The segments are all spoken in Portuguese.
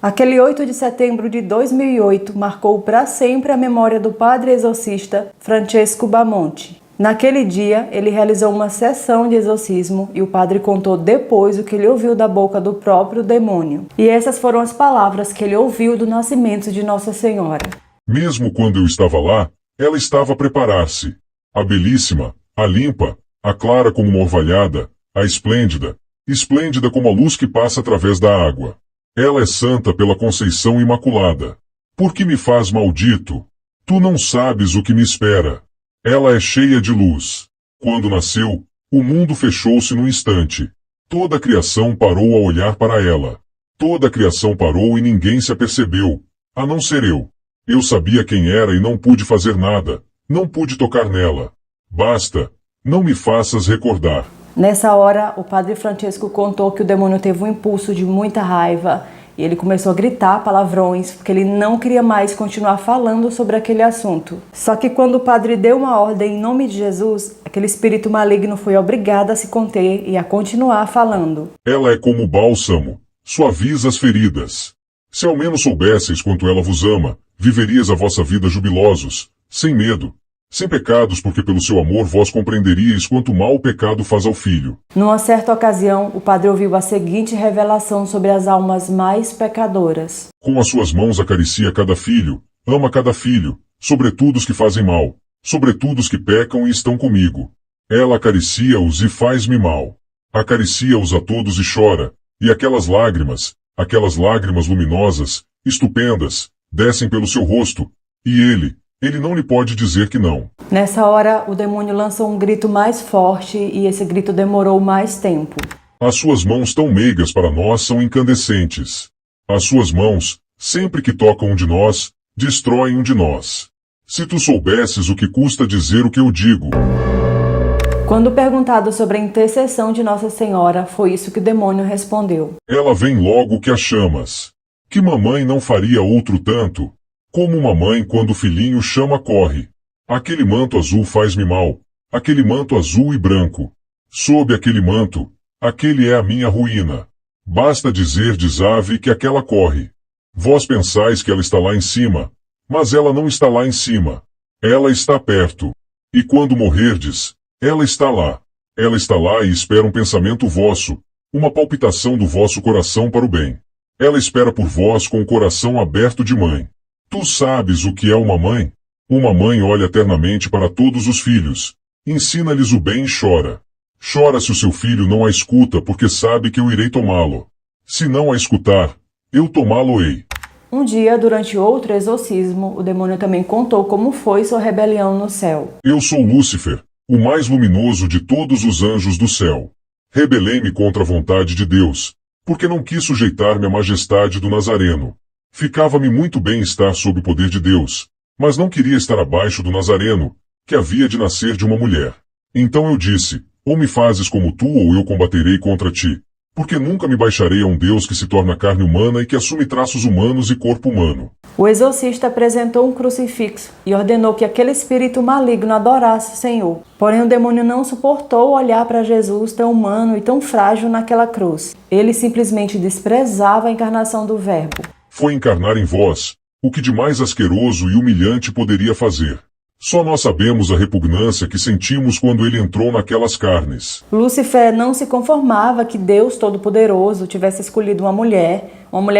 Aquele 8 de setembro de 2008 marcou para sempre a memória do padre exorcista Francesco Bamonte. Naquele dia, ele realizou uma sessão de exorcismo e o padre contou depois o que ele ouviu da boca do próprio demônio. E essas foram as palavras que ele ouviu do nascimento de Nossa Senhora. Mesmo quando eu estava lá, ela estava a preparar-se. A belíssima, a limpa, a clara como uma orvalhada, a esplêndida, esplêndida como a luz que passa através da água. Ela é santa pela Conceição Imaculada. Por que me faz maldito? Tu não sabes o que me espera. Ela é cheia de luz. Quando nasceu, o mundo fechou-se num instante. Toda a criação parou a olhar para ela. Toda a criação parou e ninguém se apercebeu, a não ser eu. Eu sabia quem era e não pude fazer nada. Não pude tocar nela. Basta, não me faças recordar. Nessa hora, o padre Francesco contou que o demônio teve um impulso de muita raiva e ele começou a gritar palavrões porque ele não queria mais continuar falando sobre aquele assunto. Só que quando o padre deu uma ordem em nome de Jesus, aquele espírito maligno foi obrigado a se conter e a continuar falando. Ela é como bálsamo, suaviza as feridas. Se ao menos soubesseis quanto ela vos ama, viverias a vossa vida jubilosos, sem medo, sem pecados, porque pelo seu amor vós compreenderíeis quanto mal o pecado faz ao filho. Numa certa ocasião, o padre ouviu a seguinte revelação sobre as almas mais pecadoras. Com as suas mãos acaricia cada filho, ama cada filho, sobretudo os que fazem mal, sobretudo os que pecam e estão comigo. Ela acaricia-os e faz-me mal. Acaricia-os a todos e chora, e aquelas lágrimas luminosas, estupendas, descem pelo seu rosto, e ele não lhe pode dizer que não. Nessa hora, o demônio lançou um grito mais forte e esse grito demorou mais tempo. As suas mãos tão meigas para nós são incandescentes. As suas mãos, sempre que tocam um de nós, destroem um de nós. Se tu soubesses o que custa dizer o que eu digo. Quando perguntado sobre a intercessão de Nossa Senhora, foi isso que o demônio respondeu. Ela vem logo que a chamas. Que mamãe não faria outro tanto? Como uma mãe quando o filhinho chama corre. Aquele manto azul faz-me mal. Aquele manto azul e branco. Sob aquele manto, aquele é a minha ruína. Basta dizer, ave, que aquela corre. Vós pensais que ela está lá em cima, mas ela não está lá em cima. Ela está perto. E quando morrerdes, ela está lá. Ela está lá e espera um pensamento vosso, uma palpitação do vosso coração para o bem. Ela espera por vós com o coração aberto de mãe. Tu sabes o que é uma mãe? Uma mãe olha eternamente para todos os filhos, ensina-lhes o bem e chora. Chora se o seu filho não a escuta porque sabe que eu irei tomá-lo. Se não a escutar, eu tomá-lo-ei. Um dia, durante outro exorcismo, o demônio também contou como foi sua rebelião no céu. Eu sou Lúcifer, o mais luminoso de todos os anjos do céu. Rebelei-me contra a vontade de Deus, porque não quis sujeitar-me à majestade do Nazareno. Ficava-me muito bem estar sob o poder de Deus, mas não queria estar abaixo do Nazareno, que havia de nascer de uma mulher. Então eu disse, ou me fazes como tu ou eu combaterei contra ti, porque nunca me baixarei a um Deus que se torna carne humana e que assume traços humanos e corpo humano. O exorcista apresentou um crucifixo e ordenou que aquele espírito maligno adorasse o Senhor. Porém o demônio não suportou olhar para Jesus tão humano e tão frágil naquela cruz. Ele simplesmente desprezava a encarnação do Verbo. Foi encarnar em vós, o que de mais asqueroso e humilhante poderia fazer. Só nós sabemos a repugnância que sentimos quando ele entrou naquelas carnes. Lúcifer não se conformava que Deus Todo-Poderoso tivesse escolhido uma mulher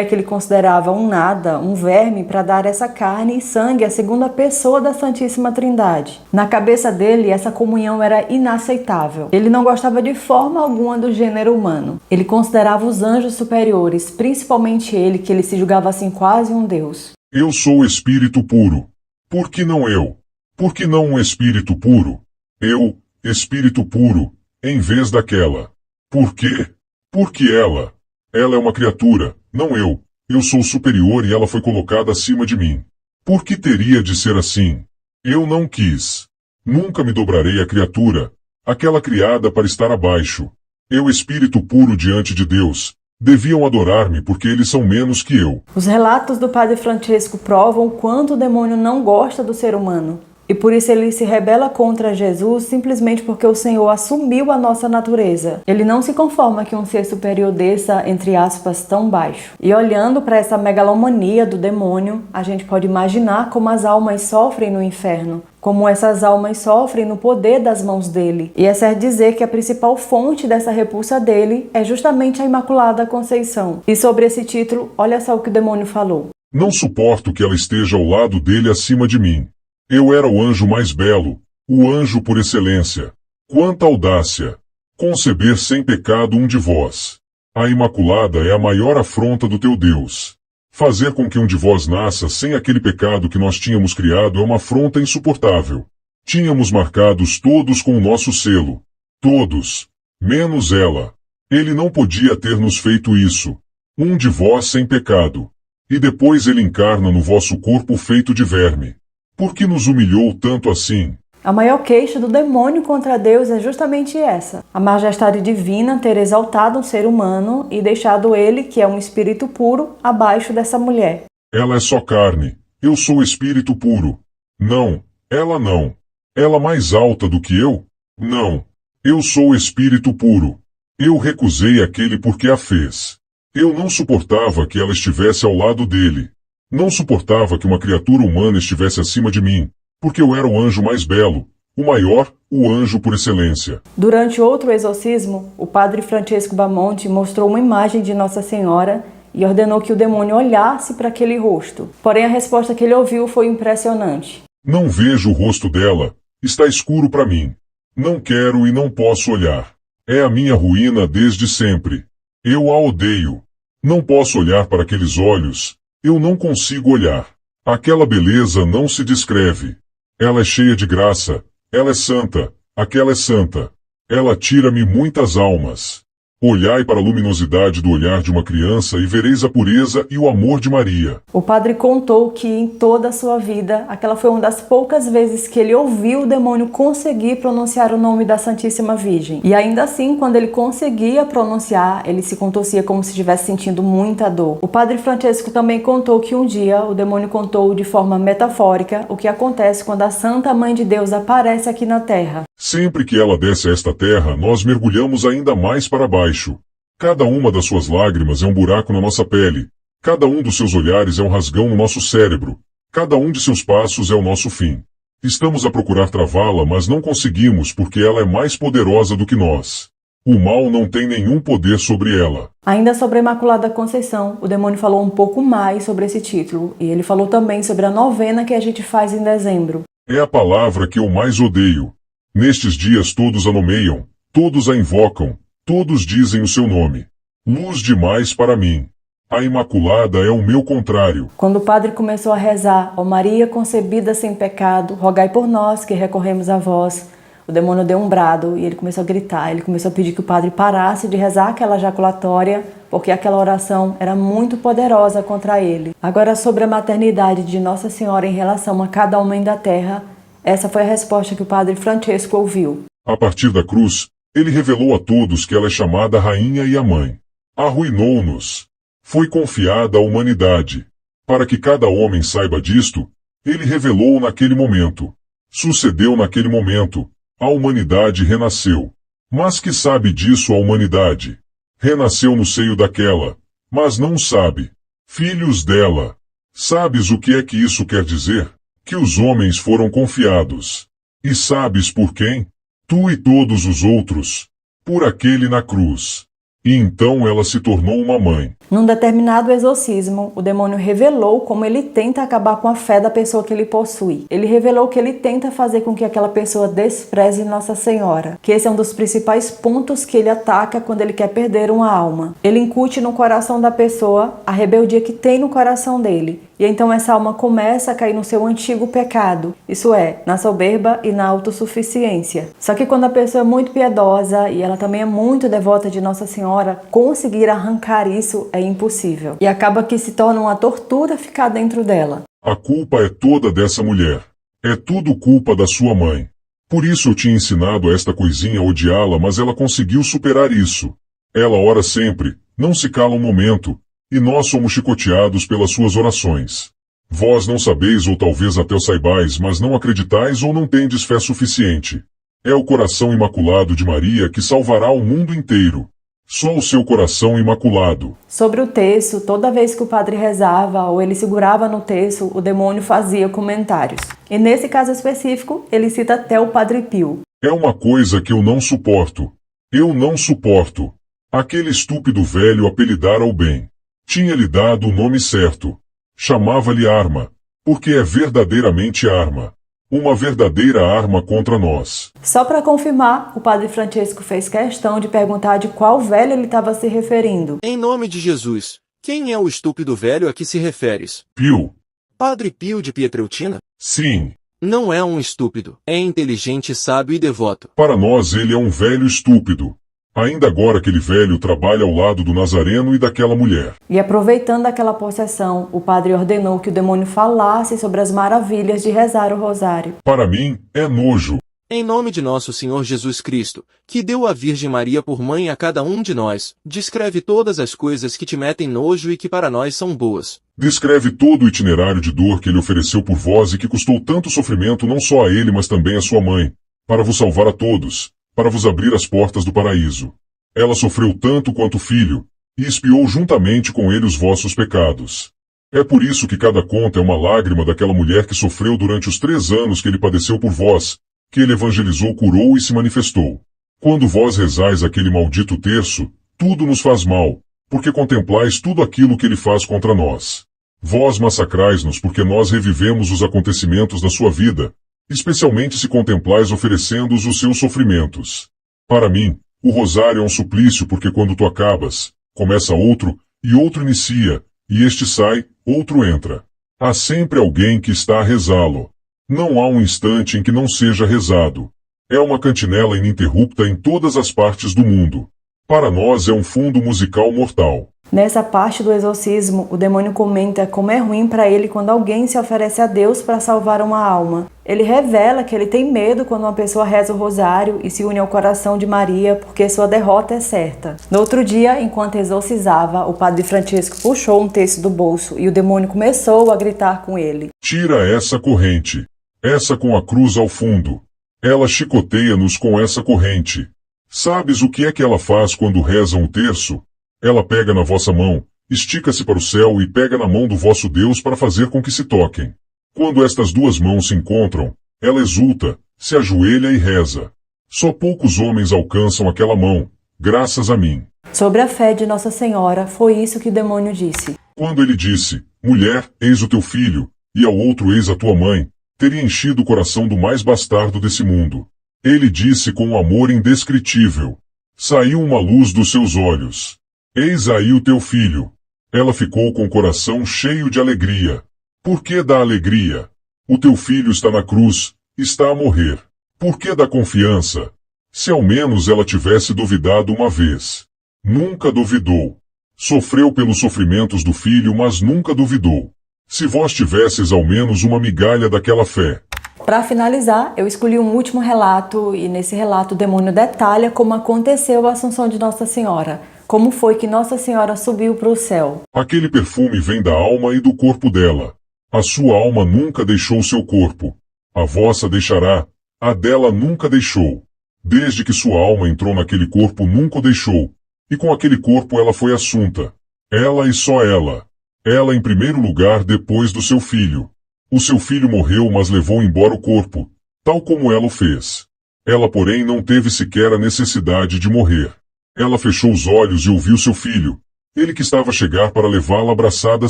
que ele considerava um nada, um verme, para dar essa carne e sangue à segunda pessoa da Santíssima Trindade. Na cabeça dele, essa comunhão era inaceitável. Ele não gostava de forma alguma do gênero humano. Ele considerava os anjos superiores, principalmente ele, que ele se julgava assim quase um deus. Eu sou espírito puro. Por que não eu? Por que não um espírito puro? Eu, espírito puro, em vez daquela. Por quê? Porque ela. Ela é uma criatura, não eu. Eu sou superior e ela foi colocada acima de mim. Por que teria de ser assim? Eu não quis. Nunca me dobrarei à criatura, aquela criada para estar abaixo. Eu, espírito puro diante de Deus, deviam adorar-me porque eles são menos que eu. Os relatos do padre Francesco provam o quanto o demônio não gosta do ser humano. E por isso ele se rebela contra Jesus simplesmente porque o Senhor assumiu a nossa natureza. Ele não se conforma que um ser superior desça, entre aspas, tão baixo. E olhando para essa megalomania do demônio, a gente pode imaginar como as almas sofrem no inferno, como essas almas sofrem no poder das mãos dele. E é certo dizer que a principal fonte dessa repulsa dele é justamente a Imaculada Conceição. E sobre esse título, olha só o que o demônio falou. Não suporto que ela esteja ao lado dele acima de mim. Eu era o anjo mais belo, o anjo por excelência. Quanta audácia! Conceber sem pecado um de vós. A Imaculada é a maior afronta do teu Deus. Fazer com que um de vós nasça sem aquele pecado que nós tínhamos criado é uma afronta insuportável. Tínhamos marcados todos com o nosso selo. Todos. Menos ela. Ele não podia ter nos feito isso. Um de vós sem pecado. E depois ele encarna no vosso corpo feito de verme. Por que nos humilhou tanto assim? A maior queixa do demônio contra Deus é justamente essa: a majestade divina ter exaltado um ser humano e deixado ele, que é um espírito puro, abaixo dessa mulher. Ela é só carne, eu sou espírito puro. Não, ela não. Ela mais alta do que eu? Não. Eu sou espírito puro. Eu recusei aquele porque a fez. Eu não suportava que ela estivesse ao lado dele. Não suportava que uma criatura humana estivesse acima de mim, porque eu era o anjo mais belo, o maior, o anjo por excelência. Durante outro exorcismo, o padre Francesco Bamonte mostrou uma imagem de Nossa Senhora e ordenou que o demônio olhasse para aquele rosto. Porém, a resposta que ele ouviu foi impressionante. Não vejo o rosto dela, está escuro para mim. Não quero e não posso olhar. É a minha ruína desde sempre. Eu a odeio. Não posso olhar para aqueles olhos. Eu não consigo olhar. Aquela beleza não se descreve. Ela é cheia de graça. Ela é santa. Aquela é santa. Ela tira-me muitas almas. Olhai para a luminosidade do olhar de uma criança e vereis a pureza e o amor de Maria. O padre contou que em toda a sua vida, aquela foi uma das poucas vezes que ele ouviu o demônio conseguir pronunciar o nome da Santíssima Virgem. E ainda assim, quando ele conseguia pronunciar, ele se contorcia como se estivesse sentindo muita dor. O padre Francesco também contou que um dia o demônio contou de forma metafórica o que acontece quando a Santa Mãe de Deus aparece aqui na Terra. Sempre que ela desce a esta terra, nós mergulhamos ainda mais para baixo. Cada uma das suas lágrimas é um buraco na nossa pele. Cada um dos seus olhares é um rasgão no nosso cérebro. Cada um de seus passos é o nosso fim. Estamos a procurar travá-la, mas não conseguimos porque ela é mais poderosa do que nós. O mal não tem nenhum poder sobre ela. Ainda sobre a Imaculada Conceição, o demônio falou um pouco mais sobre esse título. E ele falou também sobre a novena que a gente faz em dezembro. É a palavra que eu mais odeio. Nestes dias todos a nomeiam, todos a invocam, todos dizem o seu nome. Luz demais para mim. A Imaculada é o meu contrário. Quando o padre começou a rezar, ó Maria concebida sem pecado, rogai por nós que recorremos a vós, o demônio deu um brado e ele começou a gritar. Ele começou a pedir que o padre parasse de rezar aquela jaculatória, porque aquela oração era muito poderosa contra ele. Agora, sobre a maternidade de Nossa Senhora em relação a cada homem da terra, essa foi a resposta que o padre Francesco ouviu. A partir da cruz, ele revelou a todos que ela é chamada a Rainha e a Mãe. Arruinou-nos. Foi confiada à humanidade. Para que cada homem saiba disto, ele revelou naquele momento. Sucedeu naquele momento. A humanidade renasceu. Mas que sabe disso a humanidade? Renasceu no seio daquela, mas não sabe. Filhos dela. Sabes o que é que isso quer dizer? Que os homens foram confiados. E sabes por quem? Tu e todos os outros. Por aquele na cruz. E então ela se tornou uma mãe. Num determinado exorcismo, o demônio revelou como ele tenta acabar com a fé da pessoa que ele possui. Ele revelou que ele tenta fazer com que aquela pessoa despreze Nossa Senhora, que esse é um dos principais pontos que ele ataca quando ele quer perder uma alma. Ele incute no coração da pessoa a rebeldia que tem no coração dele. E então essa alma começa a cair no seu antigo pecado, isso é, na soberba e na autossuficiência. Só que quando a pessoa é muito piedosa e ela também é muito devota de Nossa Senhora, conseguir arrancar isso é impossível. E acaba que se torna uma tortura ficar dentro dela. A culpa é toda dessa mulher. É tudo culpa da sua mãe. Por isso eu tinha ensinado a esta coisinha a odiá-la, mas ela conseguiu superar isso. Ela ora sempre, não se cala um momento, e nós somos chicoteados pelas suas orações. Vós não sabeis ou talvez até o saibais, mas não acreditais ou não tendes fé suficiente. É o coração imaculado de Maria que salvará o mundo inteiro. Só o seu coração imaculado. Sobre o terço, toda vez que o padre rezava ou ele segurava no terço, o demônio fazia comentários. E nesse caso específico, ele cita até o Padre Pio. É uma coisa que eu não suporto. Eu não suporto. Aquele estúpido velho apelidara o bem. Tinha-lhe dado o nome certo. Chamava-lhe arma. Porque é verdadeiramente arma. Uma verdadeira arma contra nós. Só para confirmar, o padre Francesco fez questão de perguntar de qual velho ele estava se referindo. Em nome de Jesus, quem é o estúpido velho a que se referes? Pio. Padre Pio de Pietrelcina? Sim. Não é um estúpido, é inteligente, sábio e devoto. Para nós ele é um velho estúpido. Ainda agora aquele velho trabalha ao lado do Nazareno e daquela mulher. E aproveitando aquela possessão, o padre ordenou que o demônio falasse sobre as maravilhas de rezar o rosário. Para mim, é nojo. Em nome de nosso Senhor Jesus Cristo, que deu a Virgem Maria por mãe a cada um de nós, descreve todas as coisas que te metem nojo e que para nós são boas. Descreve todo o itinerário de dor que ele ofereceu por vós e que custou tanto sofrimento não só a ele mas também a sua mãe, para vos salvar a todos, para vos abrir as portas do paraíso. Ela sofreu tanto quanto o filho, e expiou juntamente com ele os vossos pecados. É por isso que cada conta é uma lágrima daquela mulher que sofreu durante os 3 anos que ele padeceu por vós, que ele evangelizou, curou e se manifestou. Quando vós rezais aquele maldito terço, tudo nos faz mal, porque contemplais tudo aquilo que ele faz contra nós. Vós massacrais-nos porque nós revivemos os acontecimentos da sua vida, especialmente se contemplais oferecendo-os os seus sofrimentos. Para mim, o rosário é um suplício porque quando tu acabas, começa outro, e outro inicia, e este sai, outro entra. Há sempre alguém que está a rezá-lo. Não há um instante em que não seja rezado. É uma cantinela ininterrupta em todas as partes do mundo. Para nós é um fundo musical mortal. Nessa parte do exorcismo, o demônio comenta como é ruim para ele quando alguém se oferece a Deus para salvar uma alma. Ele revela que ele tem medo quando uma pessoa reza o rosário e se une ao coração de Maria porque sua derrota é certa. No outro dia, enquanto exorcizava, o padre Francesco puxou um terço do bolso e o demônio começou a gritar com ele. Tira essa corrente. Essa com a cruz ao fundo. Ela chicoteia-nos com essa corrente. Sabes o que é que ela faz quando reza um terço? Ela pega na vossa mão, estica-se para o céu e pega na mão do vosso Deus para fazer com que se toquem. Quando estas duas mãos se encontram, ela exulta, se ajoelha e reza. Só poucos homens alcançam aquela mão, graças a mim. Sobre a fé de Nossa Senhora, foi isso que o demônio disse. Quando ele disse, mulher, eis o teu filho, e ao outro eis a tua mãe, teria enchido o coração do mais bastardo desse mundo. Ele disse com um amor indescritível. Saiu uma luz dos seus olhos. Eis aí o teu filho. Ela ficou com o coração cheio de alegria. Por que da alegria? O teu filho está na cruz, está a morrer. Por que da confiança? Se ao menos ela tivesse duvidado uma vez. Nunca duvidou. Sofreu pelos sofrimentos do filho, mas nunca duvidou. Se vós tivesses ao menos uma migalha daquela fé. Para finalizar, eu escolhi um último relato e nesse relato o demônio detalha como aconteceu a Assunção de Nossa Senhora. Como foi que Nossa Senhora subiu para o céu? Aquele perfume vem da alma e do corpo dela. A sua alma nunca deixou seu corpo. A vossa deixará. A dela nunca deixou. Desde que sua alma entrou naquele corpo nunca o deixou. E com aquele corpo ela foi assunta. Ela e só ela. Ela em primeiro lugar depois do seu filho. O seu filho morreu, mas levou embora o corpo, tal como ela o fez. Ela, porém, não teve sequer a necessidade de morrer. Ela fechou os olhos e ouviu seu filho, ele que estava a chegar para levá-la abraçada a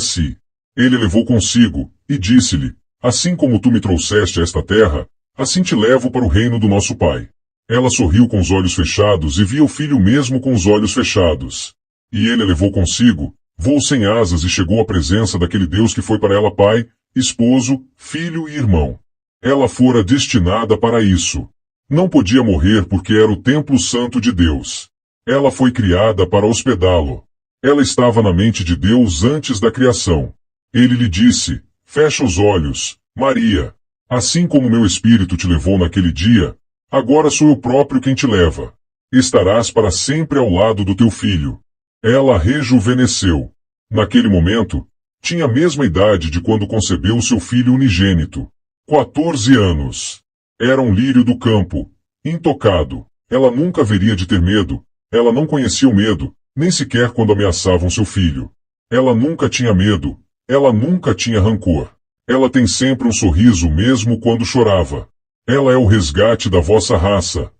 si. Ele levou consigo, e disse-lhe, assim como tu me trouxeste a esta terra, assim te levo para o reino do nosso Pai. Ela sorriu com os olhos fechados e via o filho mesmo com os olhos fechados. E ele levou consigo, voou sem asas e chegou à presença daquele Deus que foi para ela pai, esposo, filho e irmão. Ela fora destinada para isso. Não podia morrer porque era o templo santo de Deus. Ela foi criada para hospedá-lo. Ela estava na mente de Deus antes da criação. Ele lhe disse, fecha os olhos, Maria. Assim como meu espírito te levou naquele dia, agora sou eu próprio quem te leva. Estarás para sempre ao lado do teu filho. Ela rejuvenesceu. Naquele momento, Tinha a mesma idade de quando concebeu seu filho unigênito. 14 anos. Era um lírio do campo, intocado. Ela nunca haveria de ter medo. Ela não conhecia o medo, nem sequer quando ameaçavam seu filho. Ela nunca tinha medo. Ela nunca tinha rancor. Ela tem sempre um sorriso mesmo quando chorava. Ela é o resgate da vossa raça,